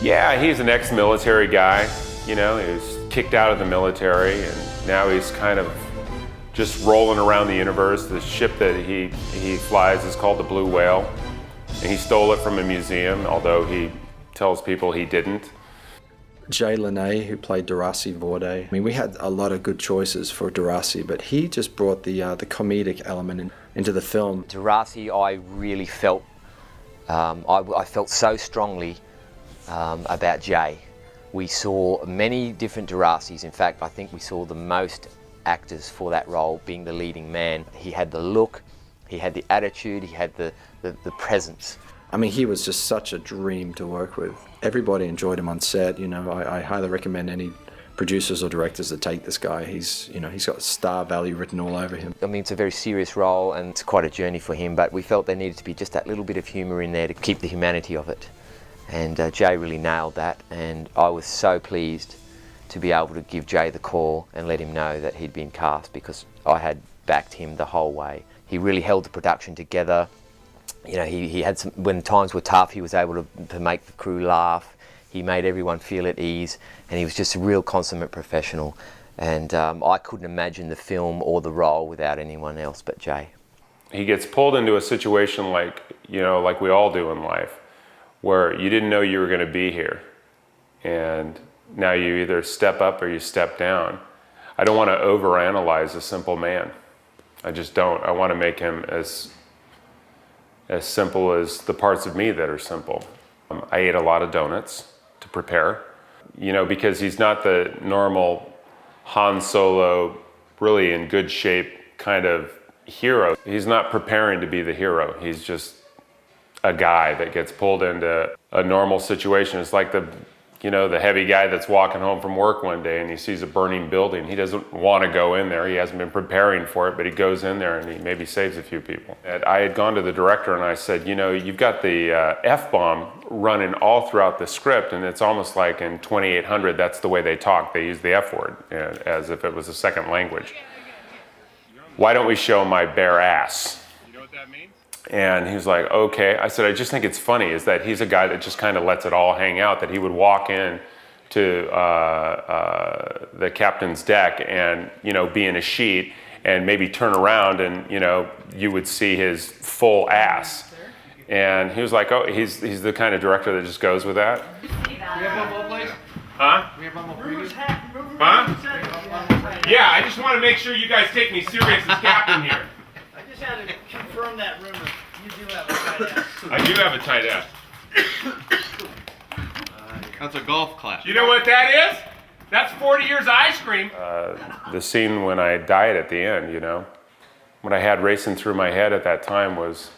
Yeah, he's an ex-military guy. You know, he was kicked out of the military, and now he's kind of just rolling around the universe. The ship that he flies is called the Blue Whale, and he stole it from a museum, although he tells people he didn't. Laisne, who played DERASI VORDE. I mean, we had a lot of good choices for DERASI, but he just brought the comedic element into the film. DERASI, I really felt, I felt so strongly about Jay. We saw many different DERASIs. In fact, I think we saw the most actors for that role being the leading man. He had the look, he had the attitude, he had the presence. I mean, he was just such a dream to work with. Everybody enjoyed him on set. You know, I highly recommend any producers or directors that take this guy. He's got star value written all over him. I mean, it's a very serious role and it's quite a journey for him, but we felt there needed to be just that little bit of humour in there to keep the humanity of it. And Jay really nailed that, and I was so pleased to be able to give Jay the call and let him know that he'd been cast, because I had backed him the whole way. He really held the production together. You know, he had some, when times were tough, he was able to make the crew laugh. He made everyone feel at ease, and he was just a real consummate professional. And I couldn't imagine the film or the role without anyone else but Jay. He gets pulled into a situation like, you know, like we all do in life, where you didn't know you were going to be here, and now you either step up or you step down. I don't want to overanalyze a simple man. I just don't. I want to make him as simple as the parts of me that are simple. I ate a lot of donuts to prepare, you know, because he's not the normal Han Solo, really in good shape kind of hero. He's not preparing to be the hero. He's just a guy that gets pulled into a normal situation. It's like the heavy guy that's walking home from work one day and he sees a burning building. He doesn't want to go in there. He hasn't been preparing for it, but he goes in there and he maybe saves a few people. And I had gone to the director and I said, you know, you've got the F-bomb running all throughout the script, and it's almost like in 2800, that's the way they talk. They use the F word as if it was a second language. Why don't we show my bare ass? You know what that means? And he was like, okay. I said, I just think it's funny is that he's a guy that just kind of lets it all hang out, that he would walk in to the captain's deck and, you know, be in a sheet and maybe turn around and, you know, you would see his full ass. And he was like, oh, he's the kind of director that just goes with that. We have one more, please. Huh? We have one more, please. Huh? Yeah, I just want to make sure you guys take me serious as captain here. I just had to confirm that rumor. You do have a tight ass. I do have a tight ass. That's a golf clap. You know what that is? That's 40 years of ice cream. The scene when I died at the end, you know, what I had racing through my head at that time was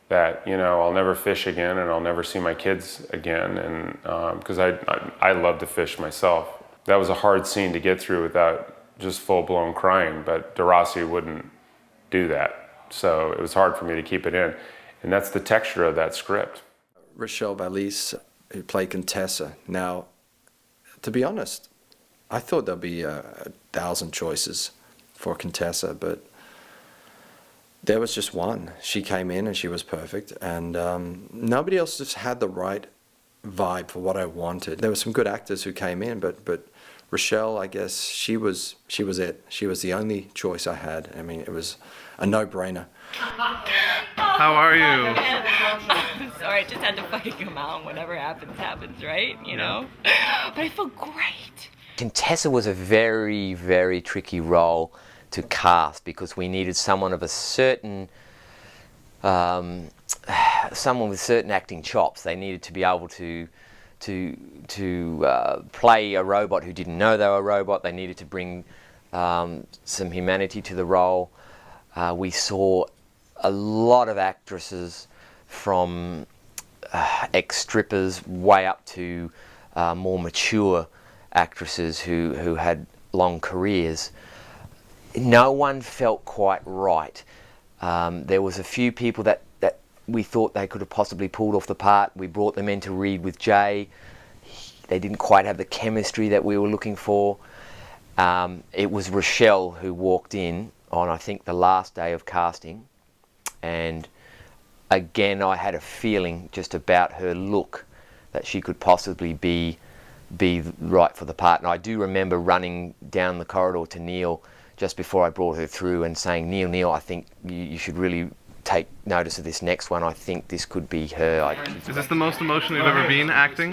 that, you know, I'll never fish again and I'll never see my kids again, and because I love to fish myself. That was a hard scene to get through without just full-blown crying, but DERASI wouldn't do that. So it was hard for me to keep it in. And that's the texture of that script. Rochelle, Vallese, who played Contessa. Now, to be honest, I thought there'd be 1,000 choices for Contessa, but there was just one. She came in and she was perfect, and nobody else just had the right vibe for what I wanted. There were some good actors who came in, but Rochelle, I guess, she was it. She was the only choice I had. I mean, it was a no-brainer. How are you? Sorry, I just had to fucking come out. Whatever happens, happens, right? You know? But I feel great. Contessa was a very, very tricky role to cast because we needed someone of a certain, someone with certain acting chops. They needed to be able to play a robot who didn't know they were a robot. They needed to bring some humanity to the role. We saw a lot of actresses from ex-strippers way up to more mature actresses who had long careers. No one felt quite right. There was a few people that we thought they could have possibly pulled off the part. We brought them in to read with Jay. They didn't quite have the chemistry that we were looking for. It was Rochelle who walked in on, I think, the last day of casting. And again, I had a feeling just about her look that she could possibly be right for the part. And I do remember running down the corridor to Neil just before I brought her through and saying, Neil, I think you should really take notice of this next one. I think this could be her. Is this the most emotional you've ever been acting?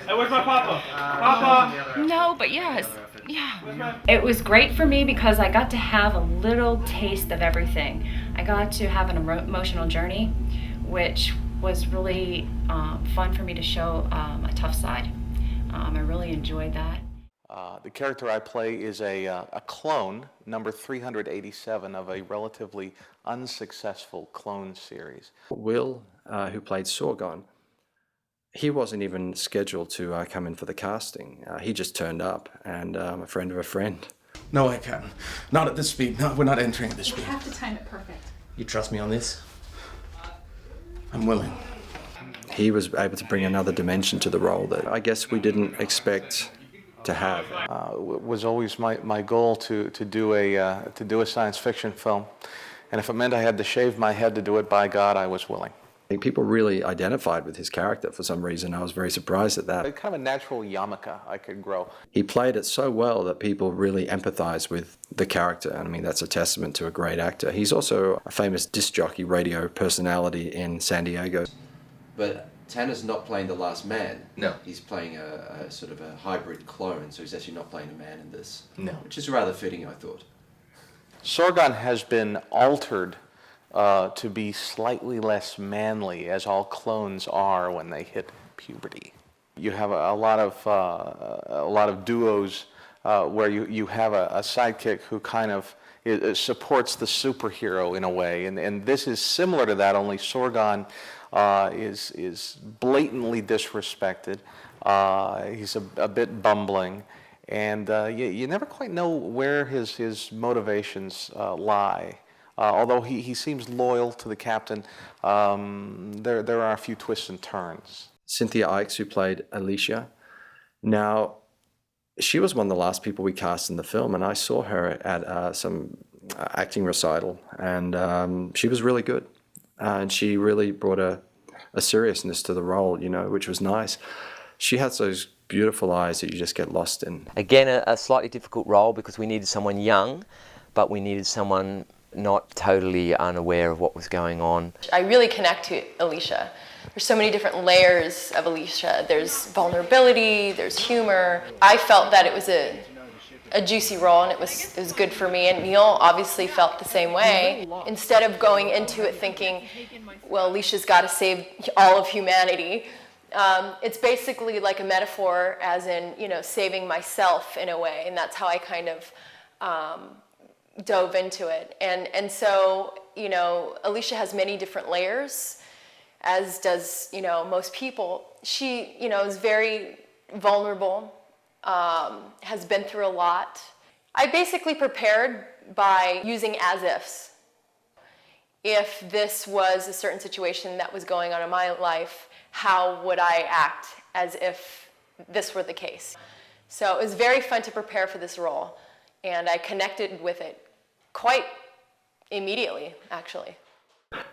Hey, where's my papa? Papa! No, but yes. Yeah. It was great for me because I got to have a little taste of everything. I got to have an emotional journey, which was really fun for me to show a tough side. I really enjoyed that. The character I play is a clone, number 387 of a relatively unsuccessful clone series. Will, who played Sorgon, he wasn't even scheduled to come in for the casting. He just turned up, and a friend of a friend. No, I can't. Not at this speed. No, we're not entering at this speed. We have to time it perfect. You trust me on this? I'm willing. He was able to bring another dimension to the role that I guess we didn't expect to have. It was always my goal to do a science fiction film, and if it meant I had to shave my head to do it, by God, I was willing. I think people really identified with his character for some reason. I was very surprised at that. Kind of a natural yarmulke I could grow. He played it so well that people really empathized with the character. I mean, that's a testament to a great actor. He's also a famous disc jockey radio personality in San Diego. But Tanner's not playing the last man. No. He's playing a sort of a hybrid clone, so he's actually not playing a man in this. No. Which is rather fitting, I thought. Sorgon has been altered to be slightly less manly, as all clones are when they hit puberty. You have a lot of duos where you have a sidekick who kind of supports the superhero in a way, and this is similar to that. Only Sorgon is blatantly disrespected. He's a bit bumbling, and you never quite know where his motivations lie. Although he seems loyal to the captain, there are a few twists and turns. Cynthia Ikes, who played Alicia. Now, she was one of the last people we cast in the film, and I saw her at some acting recital, and she was really good. And she really brought a seriousness to the role, you know, which was nice. She has those beautiful eyes that you just get lost in. Again, a slightly difficult role because we needed someone young, but we needed someone not totally unaware of what was going on. I really connect to Alicia. There's so many different layers of Alicia. There's vulnerability, there's humor. I felt that it was a juicy role, and it was good for me, and Neil obviously felt the same way. Instead of going into it thinking, well, Alicia's got to save all of humanity, it's basically like a metaphor, as in, you know, saving myself in a way, and that's how I kind of dove into it. And so, you know, Alicia has many different layers, as does, you know, most people. She, you know, is very vulnerable, has been through a lot. I basically prepared by using as-ifs. If this was a certain situation that was going on in my life, how would I act as if this were the case? So it was very fun to prepare for this role, and I connected with it quite immediately, actually.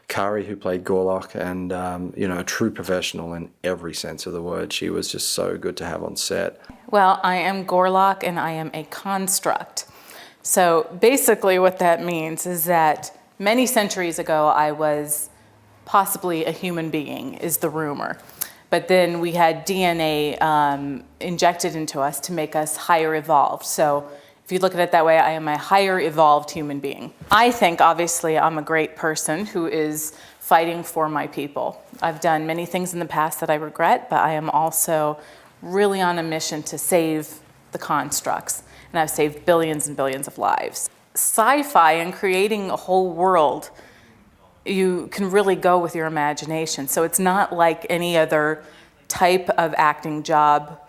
Kari, who played GORLOCK, and you know, a true professional in every sense of the word. She was just so good to have on set. Well, I am GORLOCK, and I am a construct. So basically what that means is that many centuries ago I was possibly a human being, is the rumor. But then we had DNA injected into us to make us higher evolved. So if you look at it that way, I am a higher evolved human being. I think, obviously, I'm a great person who is fighting for my people. I've done many things in the past that I regret, but I am also really on a mission to save the constructs, and I've saved billions and billions of lives. Sci-fi and creating a whole world, you can really go with your imagination. So it's not like any other type of acting job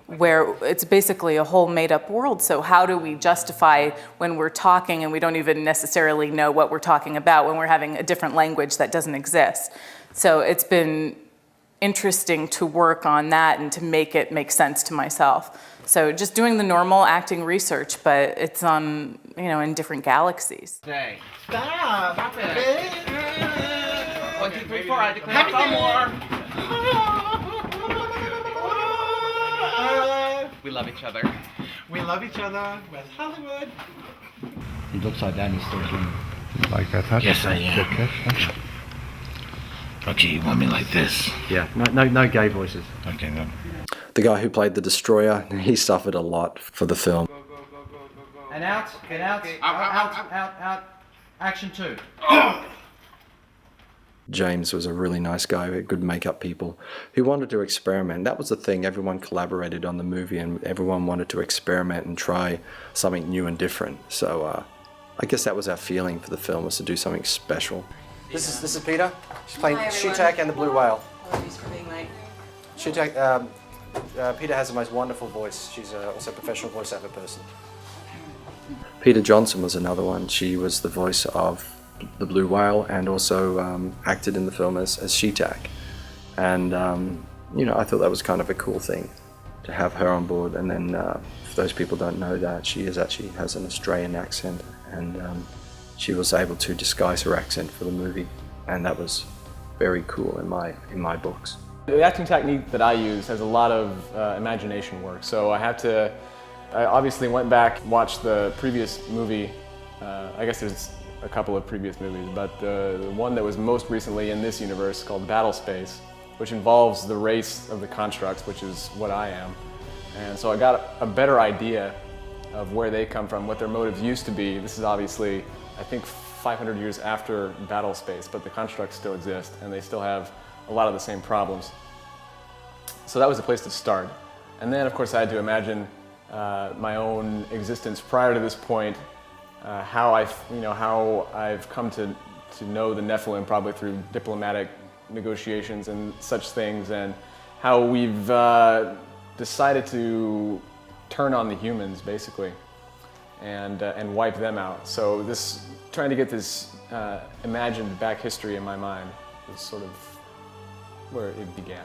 where it's basically a whole made-up world. So how do we justify when we're talking and we don't even necessarily know what we're talking about, when we're having a different language that doesn't exist? So it's been interesting to work on that and to make it make sense to myself. So just doing the normal acting research, but it's on, you know, in different galaxies. Stop! Stop it! 1, 2, 3, 4. I declare one more. We love each other. We love each other. West Hollywood. He looks like that and he's still doing Like that, huh? Yes, I am. Okay, you want me like this? Yeah, no gay voices. Okay, then. The guy who played the Destroyer, he suffered a lot for the film. And out, get out, out. Action 2. James was a really nice guy who had good makeup people who wanted to experiment. That was the thing, everyone collaborated on the movie and everyone wanted to experiment and try something new and different. So I guess that was our feeling for the film, was to do something special. This is Peter. She's playing Shutak and the Blue Whale. Apologies for being late. Shutak, Peter has the most wonderful voice. She's also a professional voiceover person. Peter Johnson was another one. She was the voice of the Blue Whale and also acted in the film as Shutak. And, you know, I thought that was kind of a cool thing to have her on board. And then, for those people who don't know that, she actually has an Australian accent, and she was able to disguise her accent for the movie, and that was very cool in my books. The acting technique that I use has a lot of imagination work, so I obviously went back, watched the previous movie. I guess there's a couple of previous movies, but the one that was most recently in this universe, called Battle Space, which involves the race of the Constructs, which is what I am. And so I got a better idea of where they come from, what their motives used to be. This is obviously, I think, 500 years after Battle Space, but the Constructs still exist and they still have a lot of the same problems. So that was a place to start. And then, of course, I had to imagine my own existence prior to this point, how I've come to know the Nephilim, probably through diplomatic negotiations and such things, and how we've decided to turn on the humans, basically, and wipe them out. So trying to get this imagined back history in my mind is sort of where it began.